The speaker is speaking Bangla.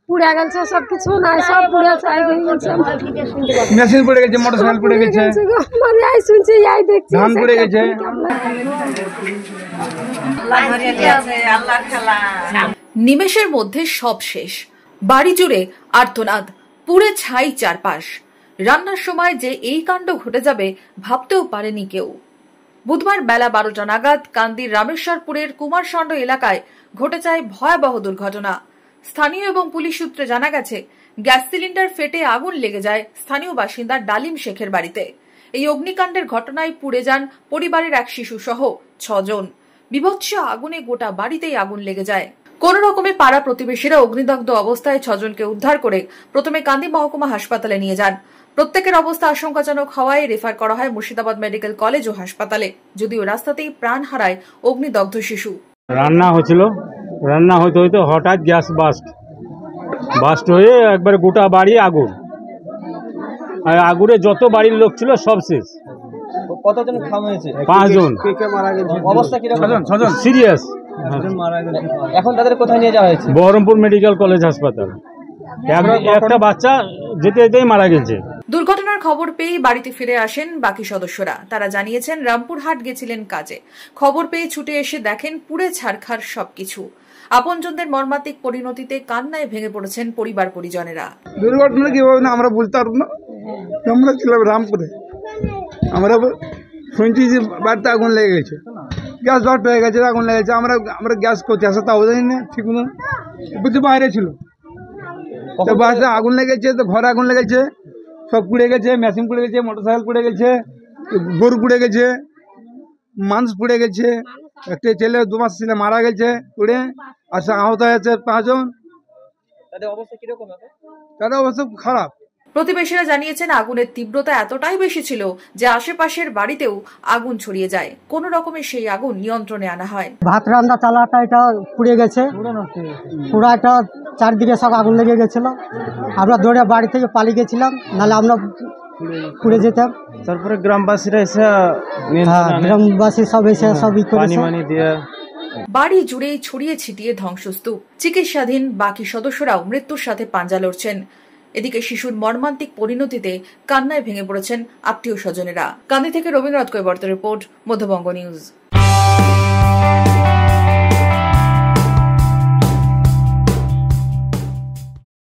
পুড়ে গেছে সবকিছু নাই, সব পুড়ে ছাই হয়ে গেছে। মেশিন পুড়ে গেছে, মোটরসাইকেল পুড়ে গেছে, মানে এই শুনছি এই দেখছি ধান পুড়ে গেছে। নিমেষের মধ্যে সব শেষ, বাড়ি জুড়ে আর্তনাদ, পুড়ে ছাই চারপাশ। রান্নার সময় যে এই কাণ্ড ঘটে যাবে ভাবতেও পারেনি কেউ। বুধবার বেলা 12টা নাগাদ কান্দির রামেশ্বরপুরের কুমারষণ্ড এলাকায় ঘটে যায় ভয়াবহ দুর্ঘটনা। স্থানীয় এবং পুলিশ সূত্রে জানা গেছে, গ্যাস সিলিন্ডার ফেটে আগুন লেগে যায় স্থানীয় বাসিন্দা ডালিম শেখের বাড়িতে। এই অগ্নিকাণ্ডের ঘটনায় পুড়ে যান পরিবারের এক শিশু সহ 6 জন। বিভৎস আগুনে গোটা বাড়িতেই আগুন লেগে যায়। কোন রকমে পাড়া প্রতিবেশীরা অগ্নিদগ্ধ অবস্থায় 6 জনকে উদ্ধার করে প্রথমে কান্দি মহকুমা হাসপাতালে নিয়ে যান। প্রত্যেকের অবস্থা আশঙ্কাজনক হওয়ায় রেফার করা হয় মুর্শিদাবাদ মেডিকেল কলেজ ও হাসপাতালে, যদিও রাস্তাতেই প্রাণ হারায় অগ্নিদগ্ধ শিশু। রান্না হয়েছিল, রান্না হইতে হইতে হঠাৎ গ্যাস বাস্ট হয়ে একবার গোটা বাড়ি আগুন, আর আগুনে যত বাড়ির লোক ছিল সব শেষ। কতজন খাওয়া হয়েছে? 5 জন। অবস্থা কিরকম? 6 জন সিরিয়াস। এখন তাদের কোথায় নিয়ে যাওয়া হয়েছে? বহরমপুর মেডিকেল কলেজ হাসপাতাল। একটা বাচ্চা যেতে যেতেই মারা গেছে। দুর্ঘটনার খবর পেয়ে বাড়িতে ফিরে আসেন বাকি সদস্যরা। তারা জানিয়েছেন, রামপুরহাট গেছিলেন কাজে, খবর পেয়ে ছুটে এসে দেখেন পুড়ে ছারখার সবকিছু। আপনজনদের মর্মান্তিক পরিণতিতে কান্নায় ভেঙে পড়েছেন পরিবার পরিজনেরা। দুর্ঘটনা কিভাবে না আমরা বলতে পারবো না, আমরা ছিলাম রামপুরে, আমরা শুনছি যে বাড়িতে আগুন লেগে গেছে, গ্যাস বাস্ট হয়ে গেছে, আগুন লেগে গেছে। আমরা গ্যাস করতে আসা তাও জানি না, ঠিক না বুঝতে বাইরে ছিল, তো বাসে আগুন লেগেছে, তো ঘরে আগুন লেগেছে, সব পুড়ে গেছে, মেশিন পুড়ে গেছে, মোটরসাইকেল পুড়ে গেছে, গরু পুড়ে গেছে, মানুষ পুড়ে গেছে, একটা ছেলে 2 মাস ছেলে মারা গেছে পুড়ে, আর আহত হয়েছে 5 জন। তাদের অবস্থা কিরকম? তাদের অবস্থা খারাপ। প্রতিবেশীরা জানিয়েছেন, আগুনের তীব্রতা এতটাই বেশি ছিল যে আশেপাশের বাড়িতেও আগুন ছড়িয়ে যায়। কোন রকমে সেই আগুন নিয়ন্ত্রণে আনা হয়। ভাত রান্না চালাটা এটা পুড়ে গেছে, পুরো একটা চারদিকে সব আগুন লেগে গেছিল। আমরা দৌড়ে বাড়ি থেকে পালিয়ে গেছিলাম, নাহলে আমরা পুড়ে যেতাম। তারপরে গ্রামবাসীরা এসে গ্রামবাসী সব এসে সব বাড়ি জুড়েই ছড়িয়ে ছিটিয়ে ধ্বংসস্তূপ। চিকিৎসাধীন বাকি সদস্যরাও মৃত্যুর সাথে পাঞ্জা লড়ছেন। এদিকে শিশুর মর্মান্তিক পরিণতিতে কান্নায় ভেঙে পড়েছেন আত্মীয় স্বজনেরা। কান্দি থেকে রবীন্দ্রনাথ কৈবর্তের রিপোর্ট, মধ্যবঙ্গ নিউজ।